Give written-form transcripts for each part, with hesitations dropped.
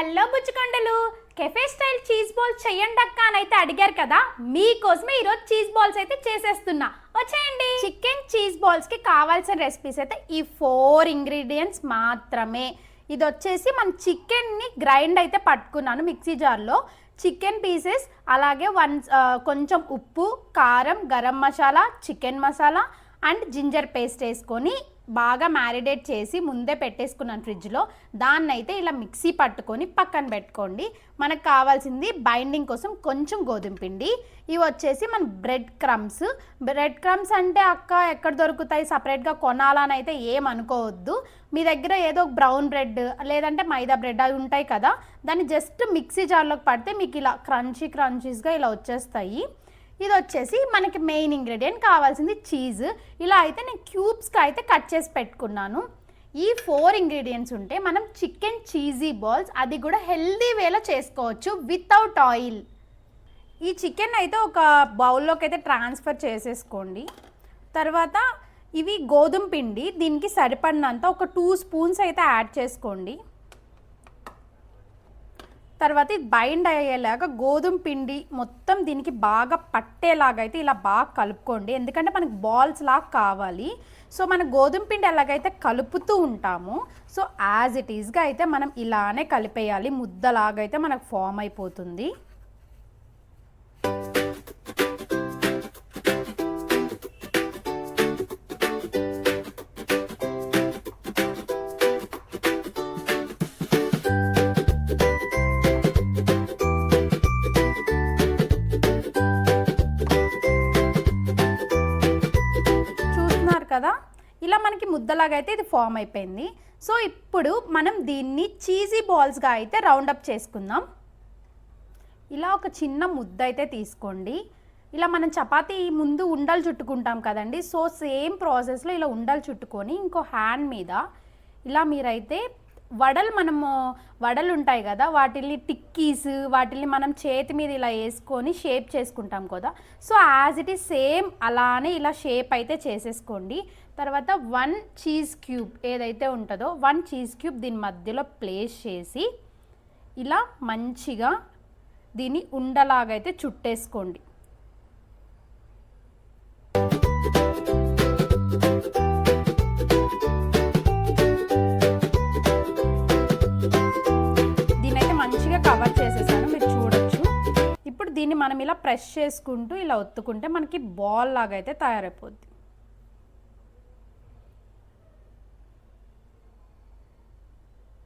Hello బుజ్జికొండలు, cafe style cheese balls చెయ్యండి అక్క అని అయితే అడిగారు కదా. మీకోసమే ఈరోజు చీజ్ బాల్స్ అయితే చేసేస్తున్నా, వచ్చేయండి. చికెన్ చీజ్ బాల్స్కి కావాల్సిన రెసిపీస్ అయితే ఈ 4 ఇంగ్రీడియంట్స్ మాత్రమే. ఇది వచ్చేసి మన చికెన్ని గ్రైండ్ అయితే పట్టుకున్నాను మిక్సీ జార్లో. చికెన్ పీసెస్, అలాగే కొంచెం ఉప్పు, కారం, garam masala, chicken masala and ginger paste వేసుకొని బాగా మ్యారినేట్ చేసి ముందే పెట్టేసుకున్నాను ఫ్రిడ్జ్లో. దాన్ని అయితే ఇలా మిక్సీ పట్టుకొని పక్కన పెట్టుకోండి. మనకు కావాల్సింది బైండింగ్ కోసం కొంచెం గోధుమ పిండి. ఇవి వచ్చేసి మన బ్రెడ్ క్రమ్స్ అంటే అక్క ఎక్కడ దొరుకుతాయి, సపరేట్గా కొనాలని అయితే ఏమనుకోవద్దు. మీ దగ్గర ఏదో బ్రౌన్ బ్రెడ్ లేదంటే మైదా బ్రెడ్ అవి ఉంటాయి కదా, దాన్ని జస్ట్ మిక్సీ జార్లోకి పడితే మీకు ఇలా క్రంచీస్గా ఇలా వచ్చేస్తాయి. ఇది వచ్చేసి మనకి మెయిన్ ఇంగ్రీడియంట్ కావాల్సింది చీజ్. ఇలా అయితే నేను క్యూబ్స్కి అయితే కట్ చేసి పెట్టుకున్నాను. ఈ 4 ఇంగ్రీడియంట్స్ ఉంటే మనం చికెన్ చీజీ బాల్స్ అది కూడా హెల్దీ వేలో చేసుకోవచ్చు వితౌట్ ఆయిల్. ఈ చికెన్ అయితే ఒక బౌల్లోకి అయితే ట్రాన్స్ఫర్ చేసేసుకోండి. తర్వాత ఇవి గోధుమ పిండి, దీనికి సరిపడినంత ఒక 2 స్పూన్స్ అయితే యాడ్ చేసుకోండి. తర్వాత ఇది బైండ్ అయ్యేలాగా గోధుమ పిండి మొత్తం దీనికి బాగా పట్టేలాగా అయితే ఇలా బాగా కలుపుకోండి. ఎందుకంటే మనకి బాల్స్ లాగా కావాలి. సో మన గోధుమ పిండి ఎలాగైతే కలుపుతూ ఉంటామో సో యాజ్ ఇట్ ఈస్గా అయితే మనం ఇలానే కలిపేయాలి. ముద్దలాగా అయితే మనకు ఫామ్ అయిపోతుంది. కదా, ఇలా మనకి ముద్దలాగా అయితే ఇది ఫామ్ అయిపోయింది. సో ఇప్పుడు మనం దీన్ని చీజీ బాల్స్గా అయితే రౌండప్ చేసుకుందాం. ఇలా ఒక చిన్న ముద్ద అయితే తీసుకోండి. ఇలా మనం చపాతీ ముందు ఉండలు చుట్టుకుంటాం కదండి, సో సేమ్ ప్రాసెస్లో ఇలా ఉండలు చుట్టుకొని ఇంకో హ్యాండ్ మీద ఇలా మీరైతే వడలు ఉంటాయి కదా, వాటిని టిక్కీస్ వాటిని మనం చేతి మీద ఇలా వేసుకొని షేప్ చేసుకుంటాం కదా. So as it is same అలానే ఇలా షేప్ అయితే చేసేసుకోండి. తర్వాత 1 చీజ్ క్యూబ్ ఏదైతే ఉంటుందో 1 చీజ్ క్యూబ్ దీని మధ్యలో ప్లేస్ చేసి ఇలా మంచిగా దీన్ని ఉండలాగైతే చుట్టేసుకోండి. కవర్ చేసేసాను, మీరు చూడొచ్చు. ఇప్పుడు దీన్ని మనం ఇలా ప్రెస్ చేసుకుంటూ ఇలా ఒత్తుకుంటే మనకి బాల్ లాగా అయితే తయారైపోద్ది.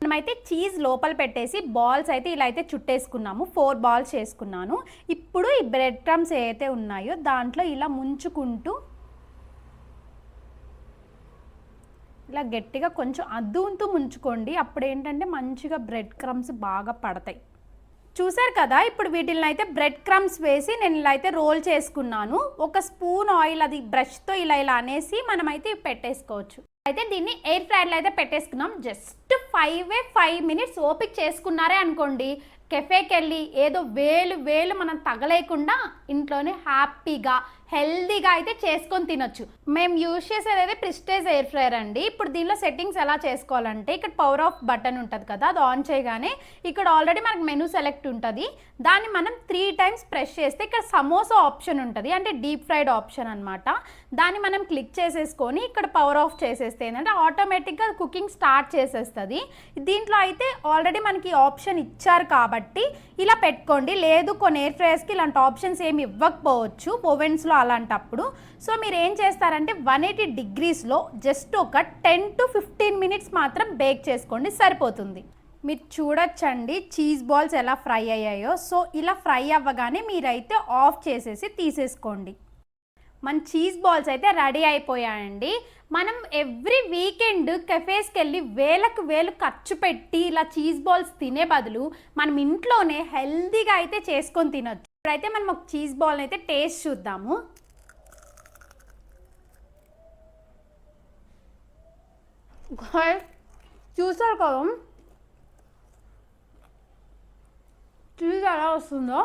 మనమైతే చీజ్ లోపల పెట్టేసి బాల్స్ అయితే ఇలా అయితే చుట్టేసుకున్నాము. 4 బాల్స్ చేసుకున్నాను. ఇప్పుడు ఈ బ్రెడ్ క్రమ్స్ ఏవైతే ఉన్నాయో దాంట్లో ఇలా ముంచుకుంటూ ఇలా గట్టిగా కొంచెం అద్దుంతూ ముంచుకోండి. అప్పుడు ఏంటంటే మంచిగా బ్రెడ్ క్రమ్స్ బాగా పడతాయి. చూసారు కదా, ఇప్పుడు వీటిని అయితే బ్రెడ్ క్రమ్స్ వేసి నేను ఇలా అయితే రోల్ చేసుకున్నాను. ఒక స్పూన్ ఆయిల్ అది బ్రష్తో ఇలా అనేసి మనమైతే పెట్టేసుకోవచ్చు. అయితే దీన్ని ఎయిర్ ఫ్రైర్లో అయితే పెట్టేసుకున్నాం. జస్ట్ 5 మినిట్స్ ఓపిక చేసుకున్నారే అనుకోండి, కెఫేకి వెళ్ళి ఏదో వేలు మనం తగలేకుండా ఇంట్లోనే హ్యాపీగా హెల్దీగా అయితే చేసుకొని తినొచ్చు. మేము యూజ్ చేసేది అయితే ప్రెస్టీజ్ ఎయిర్ ఫ్రైయర్ అండి. ఇప్పుడు దీనిలో సెట్టింగ్స్ ఎలా చేసుకోవాలంటే ఇక్కడ పవర్ ఆఫ్ బటన్ ఉంటుంది కదా, అది ఆన్ చేయగానే ఇక్కడ ఆల్రెడీ మనకు మెనూ సెలెక్ట్ ఉంటుంది. దాన్ని మనం 3 టైమ్స్ ప్రెస్ చేస్తే ఇక్కడ సమోసా ఆప్షన్ ఉంటుంది, అంటే డీప్ ఫ్రైడ్ ఆప్షన్ అనమాట. దాన్ని మనం క్లిక్ చేసేసుకొని ఇక్కడ పవర్ ఆఫ్ చేసేస్తే ఏంటంటే ఆటోమేటిక్గా కుకింగ్ స్టార్ట్ చేసేస్తుంది. దీంట్లో అయితే ఆల్రెడీ మనకి ఆప్షన్ ఇచ్చారు కాబట్టి ఇలా పెట్టుకోండి. లేదు కొన్ని ఎయిర్ ఫ్రైయర్స్కి ఇలాంటి ఆప్షన్స్ ఏమి ఇవ్వకపోవచ్చు ఓవెన్స్లో అలాంటప్పుడు. సో మీరు ఏం చేస్తారంటే 180 డిగ్రీస్లో జస్ట్ ఒక 10 to 15 మినిట్స్ మాత్రం బేక్ చేసుకోండి, సరిపోతుంది. మీరు చూడొచ్చండి చీజ్ బాల్స్ ఎలా ఫ్రై అయ్యాయో. సో ఇలా ఫ్రై అవ్వగానే మీరైతే ఆఫ్ చేసేసి తీసేసుకోండి. మన చీజ్ బాల్స్ అయితే రెడీ అయిపోయాయండి. మనం ఎవ్రీ వీకెండ్ కెఫేస్కి వెళ్ళి వేలు ఖర్చు పెట్టి ఇలా చీజ్ బాల్స్ తినే బదులు మనం ఇంట్లోనే హెల్తీగా అయితే చేసుకొని తినొచ్చు. ఇప్పుడైతే మనం ఒక చీజ్ బాల్ అయితే టేస్ట్ చూద్దాము. చూసారు కదా చీజ్ ఎలా వస్తుందో,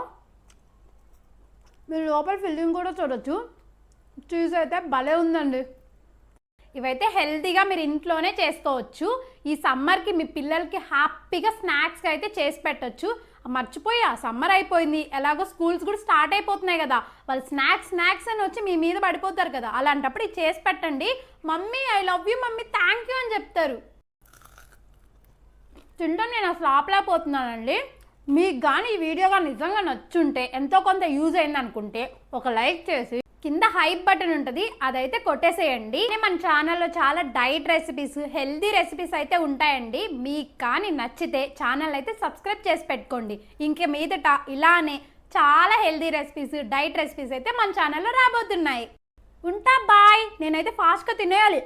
మీరు లోపల ఫిల్లింగ్ కూడా చూడొచ్చు. చీజ్ అయితే భలే ఉందండి. ఇవైతే హెల్తీగా మీరు ఇంట్లోనే చేసుకోవచ్చు. ఈ సమ్మర్కి మీ పిల్లలకి హ్యాపీగా స్నాక్స్గా అయితే చేసి పెట్టచ్చు. మర్చిపోయా, సమ్మర్ అయిపోయింది, ఎలాగో స్కూల్స్ కూడా స్టార్ట్ అయిపోతున్నాయి కదా, వాళ్ళు స్నాక్స్ అని వచ్చి మీ మీద పడిపోతారు కదా, అలాంటప్పుడు ఇది చేసి పెట్టండి. Mummy I love you, mummy thank you అని చెప్తారు. తింటాం నేను అసలు ఆపలేకపోతున్నానండి. మీకు కానీ ఈ వీడియో కానీ నిజంగా నచ్చుంటే, ఎంతో కొంత యూజ్ అయింది అనుకుంటే ఒక లైక్ చేసి కింద హైప్ బటన్ ఉంటుంది, అదైతే కొట్టేసేయండి. మన ఛానల్లో చాలా డైట్ రెసిపీస్, హెల్దీ రెసిపీస్ అయితే ఉంటాయండి. మీకు కానీ నచ్చితే ఛానల్ అయితే సబ్స్క్రైబ్ చేసి పెట్టుకోండి. ఇంక మీదట ఇలానే చాలా హెల్దీ రెసిపీస్, డైట్ రెసిపీస్ అయితే మన ఛానల్లో రాబోతున్నాయి. ఉంటా, బాయ్. నేనైతే ఫాస్ట్గా తినేయాలి.